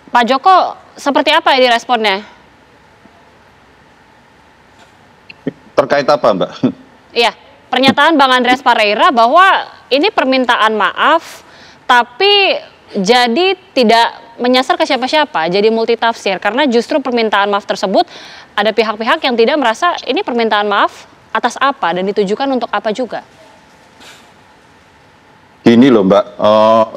Pak Joko, seperti apa ini responnya? Terkait apa, Mbak? Iya, pernyataan Bang Andreas Pareira bahwa ini permintaan maaf, tapi jadi tidak menyasar ke siapa-siapa, jadi multitafsir. Karena justru permintaan maaf tersebut ada pihak-pihak yang tidak merasa ini permintaan maaf atas apa dan ditujukan untuk apa juga. Gini loh Mbak,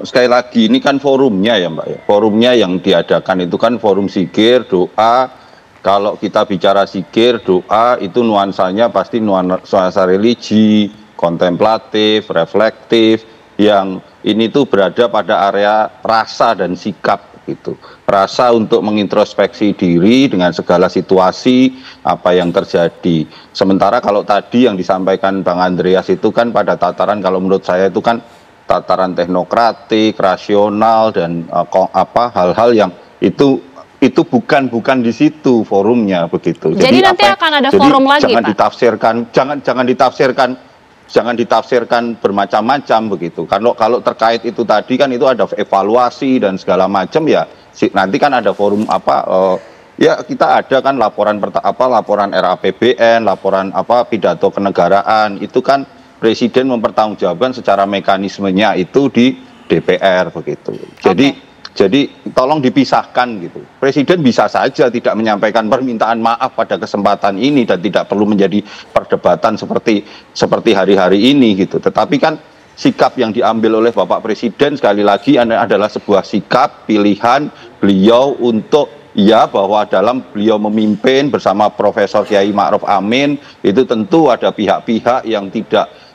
sekali lagi ini kan forumnya ya Mbak ya. Forumnya yang diadakan itu kan forum zikir, doa. Kalau kita bicara zikir, doa itu nuansanya pasti nuansa religi, kontemplatif, reflektif, yang ini tuh berada pada area rasa dan sikap gitu. Rasa untuk mengintrospeksi diri dengan segala situasi apa yang terjadi. Sementara kalau tadi yang disampaikan Bang Andreas itu kan pada tataran kalau menurut saya itu kan tataran teknokratik, rasional dan hal-hal yang itu bukan di situ forumnya begitu. Jadi nanti akan ada forum lagi, jangan Pak? Jangan ditafsirkan bermacam-macam begitu. Kalau terkait itu tadi kan itu ada evaluasi dan segala macam ya. Nanti kan ada forum ya kita ada kan laporan RAPBN, laporan pidato kenegaraan itu kan Presiden mempertanggungjawabkan secara mekanismenya itu di DPR begitu. Jadi tolong dipisahkan gitu. Presiden bisa saja tidak menyampaikan permintaan maaf pada kesempatan ini dan tidak perlu menjadi perdebatan seperti hari-hari ini gitu. Tetapi kan sikap yang diambil oleh Bapak Presiden sekali lagi adalah sebuah sikap pilihan beliau untuk ya bahwa dalam beliau memimpin bersama Profesor Kiai Ma'ruf Amin itu tentu ada pihak-pihak yang tidak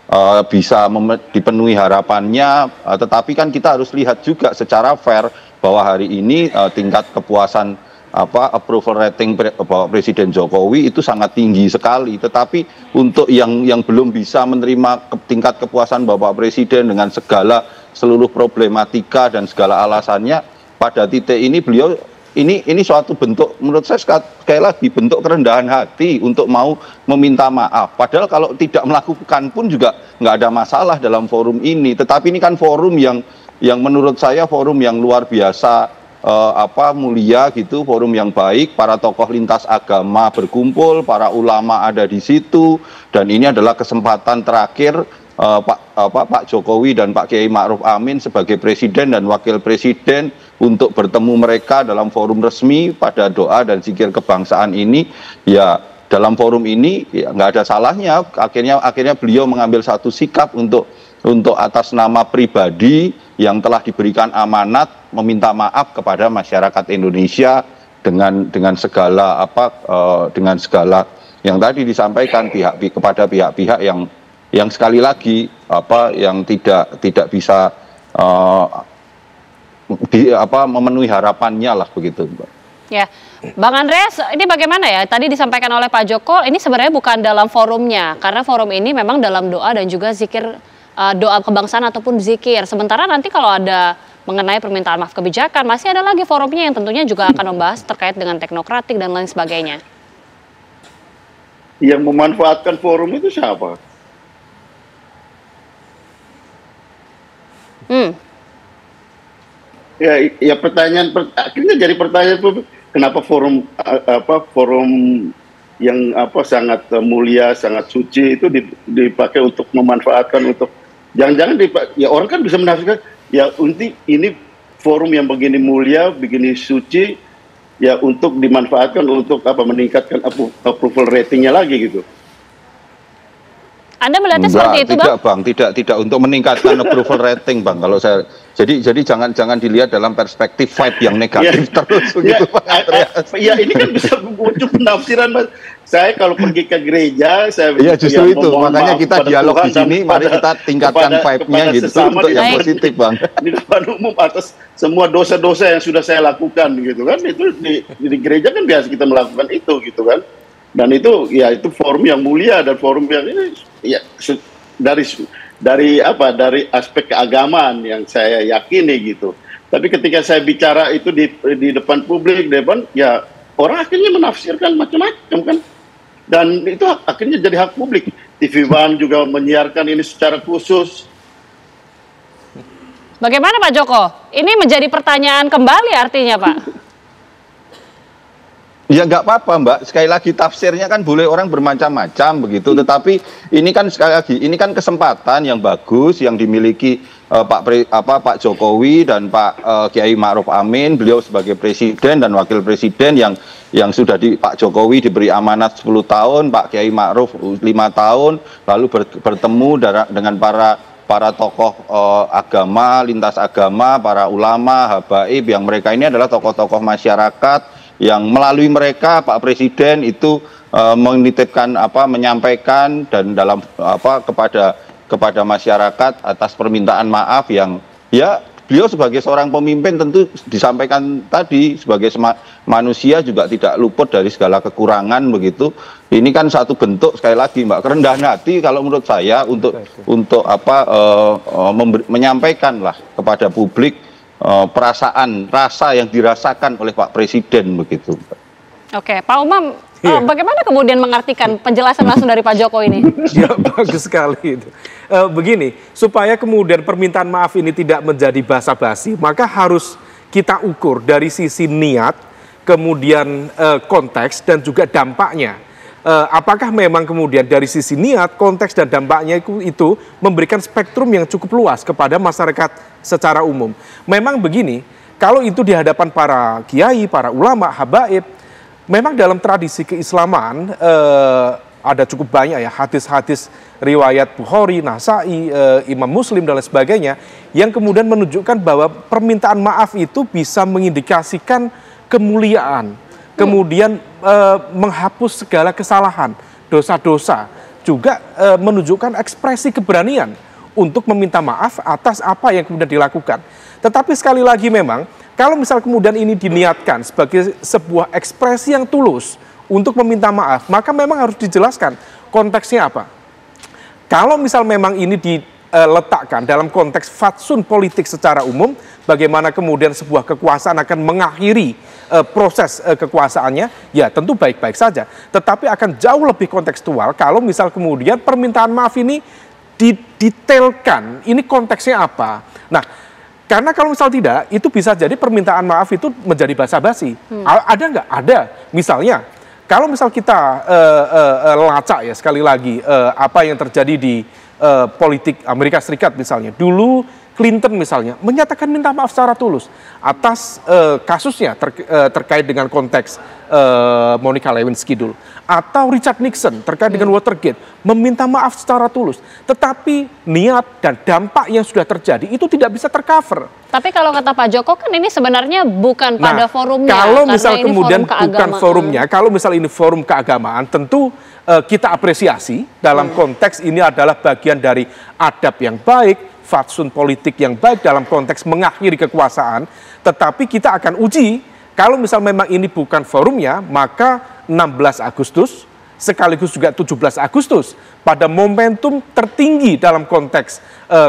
bisa dipenuhi harapannya, tetapi kan kita harus lihat juga secara fair bahwa hari ini tingkat kepuasan approval rating Bapak Presiden Jokowi itu sangat tinggi sekali. Tetapi untuk yang belum bisa menerima tingkat kepuasan Bapak Presiden dengan seluruh problematika dan segala alasannya, pada titik ini beliau ini suatu bentuk, menurut saya sekali lagi bentuk kerendahan hati untuk mau meminta maaf. Padahal kalau tidak melakukan pun juga nggak ada masalah dalam forum ini. Tetapi ini kan forum yang menurut saya forum yang luar biasa mulia gitu, forum yang baik. Para tokoh lintas agama berkumpul, para ulama ada di situ, dan ini adalah kesempatan terakhir Pak Jokowi dan Pak Kiai Ma'ruf Amin sebagai presiden dan wakil presiden untuk bertemu mereka dalam forum resmi pada doa dan zikir kebangsaan ini. Ya dalam forum ini ya, nggak ada salahnya akhirnya beliau mengambil satu sikap untuk atas nama pribadi yang telah diberikan amanat meminta maaf kepada masyarakat Indonesia dengan segala dengan segala yang tadi disampaikan kepada pihak-pihak yang sekali lagi yang tidak bisa memenuhi harapannya lah begitu, Mbak. Ya, Bang Andreas, ini bagaimana ya? Tadi disampaikan oleh Pak Joko, ini sebenarnya bukan dalam forumnya, karena forum ini memang dalam doa dan juga zikir, doa kebangsaan ataupun zikir. Sementara nanti kalau ada mengenai permintaan maaf kebijakan, masih ada lagi forumnya yang tentunya juga akan membahas terkait dengan teknokratik dan lain sebagainya. Yang memanfaatkan forum itu siapa? Ya pertanyaan akhirnya jadi pertanyaan publik, kenapa forum yang sangat mulia, sangat suci itu dipakai untuk memanfaatkan untuk jangan-jangan ya orang kan bisa menafsirkan ya ini forum yang begini mulia, begini suci ya untuk dimanfaatkan untuk meningkatkan approval ratingnya lagi gitu. Anda melihatnya seperti itu, Bang? Tidak untuk meningkatkan approval rating, Bang. Kalau saya jadi jangan dilihat dalam perspektif vibe yang negatif terus begitu, Bang Andreas. Ya ini kan bisa muncul penafsiran, Mas. Saya kalau pergi ke gereja, saya justru itu makanya kita dialog di sini, mari kita tingkatkan vibe-nya gitu untuk yang positif, Bang. Di depan umum atas semua dosa-dosa yang sudah saya lakukan gitu kan, itu di gereja kan biasa kita melakukan itu gitu kan. Dan itu ya itu forum yang mulia dan forum yang ini ya dari aspek keagamaan yang saya yakini gitu. Tapi ketika saya bicara itu di depan publik, ya orang akhirnya menafsirkan macam-macam kan. Dan itu akhirnya jadi hak publik. TV One juga menyiarkan ini secara khusus. Bagaimana Pak Joko? Ini menjadi pertanyaan kembali artinya, Pak? Ya nggak apa-apa Mbak, sekali lagi tafsirnya kan boleh orang bermacam-macam begitu, tetapi ini kan sekali lagi, ini kan kesempatan yang bagus yang dimiliki Pak Jokowi dan Pak Kiai Ma'ruf Amin, beliau sebagai presiden dan wakil presiden yang sudah Pak Jokowi diberi amanat 10 tahun, Pak Kiai Ma'ruf 5 tahun, lalu bertemu dengan para tokoh agama, lintas agama, para ulama, habaib, yang mereka ini adalah tokoh-tokoh masyarakat yang melalui mereka Pak Presiden itu menitipkan menyampaikan dan dalam kepada masyarakat atas permintaan maaf yang ya beliau sebagai seorang pemimpin tentu disampaikan tadi sebagai manusia juga tidak luput dari segala kekurangan begitu. Ini kan satu bentuk sekali lagi Mbak kerendahan hati kalau menurut saya untuk menyampaikan lah kepada publik rasa yang dirasakan oleh Pak Presiden begitu. Oke, Pak Umam, bagaimana kemudian mengartikan penjelasan langsung dari Pak Joko ini? Ya bagus sekali itu. Begini, supaya kemudian permintaan maaf ini tidak menjadi basa-basi, maka harus kita ukur dari sisi niat, kemudian konteks dan juga dampaknya. Apakah memang kemudian dari sisi niat, konteks dan dampaknya itu memberikan spektrum yang cukup luas kepada masyarakat secara umum. Memang begini, kalau itu di hadapan para kiai, para ulama, habaib, memang dalam tradisi keislaman ada cukup banyak ya hadis-hadis riwayat Bukhari, Nasai, Imam Muslim dan lain sebagainya yang kemudian menunjukkan bahwa permintaan maaf itu bisa mengindikasikan kemuliaan, kemudian menghapus segala kesalahan, dosa-dosa, juga menunjukkan ekspresi keberanian untuk meminta maaf atas apa yang kemudian dilakukan. Tetapi sekali lagi memang, kalau misal kemudian ini diniatkan sebagai sebuah ekspresi yang tulus untuk meminta maaf, maka memang harus dijelaskan konteksnya apa. Kalau misal memang ini diletakkan dalam konteks fatsun politik secara umum, bagaimana kemudian sebuah kekuasaan akan mengakhiri proses kekuasaannya, ya tentu baik-baik saja. Tetapi akan jauh lebih kontekstual kalau misal kemudian permintaan maaf ini didetailkan, ini konteksnya apa. Nah, karena kalau misal tidak, itu bisa jadi permintaan maaf itu menjadi basa-basi. Ada nggak? Ada. Misalnya, kalau misal kita lacak ya sekali lagi apa yang terjadi di politik Amerika Serikat misalnya. Dulu Clinton misalnya menyatakan minta maaf secara tulus atas kasusnya terkait dengan konteks Monica Lewinsky dulu. Atau Richard Nixon terkait dengan Watergate meminta maaf secara tulus. Tetapi niat dan dampak yang sudah terjadi itu tidak bisa tercover. Tapi kalau kata Pak Joko kan ini sebenarnya bukan pada forumnya. Kalau misal kemudian bukan forumnya, kalau misal ini forum keagamaan, tentu kita apresiasi dalam konteks ini adalah bagian dari adab yang baik, fatsun politik yang baik dalam konteks mengakhiri kekuasaan. Tetapi kita akan uji, kalau misal memang ini bukan forumnya, maka 16 Agustus, sekaligus juga 17 Agustus, pada momentum tertinggi dalam konteks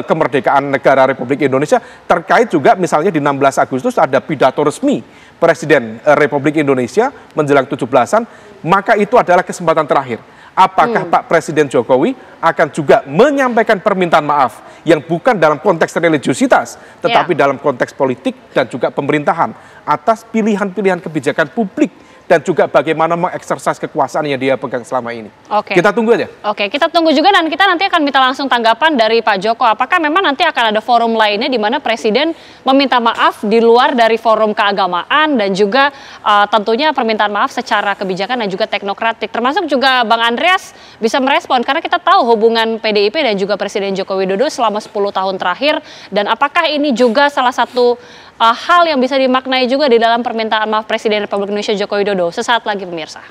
kemerdekaan negara Republik Indonesia, terkait juga misalnya di 16 Agustus ada pidato resmi Presiden Republik Indonesia menjelang 17-an, maka itu adalah kesempatan terakhir. Apakah Pak Presiden Jokowi akan juga menyampaikan permintaan maaf yang bukan dalam konteks religiusitas, tetapi dalam konteks politik dan juga pemerintahan atas pilihan-pilihan kebijakan publik dan juga bagaimana mengeksersis kekuasaan yang dia pegang selama ini. Oke. Kita tunggu aja. Oke, kita tunggu juga dan kita nanti akan minta langsung tanggapan dari Pak Joko. Apakah memang nanti akan ada forum lainnya di mana Presiden meminta maaf di luar dari forum keagamaan dan juga tentunya permintaan maaf secara kebijakan dan juga teknokratik. Termasuk juga Bang Andreas bisa merespon karena kita tahu hubungan PDIP dan juga Presiden Joko Widodo selama 10 tahun terakhir, dan apakah ini juga salah satu hal yang bisa dimaknai juga di dalam permintaan maaf Presiden Republik Indonesia Joko Widodo. Sesaat lagi pemirsa.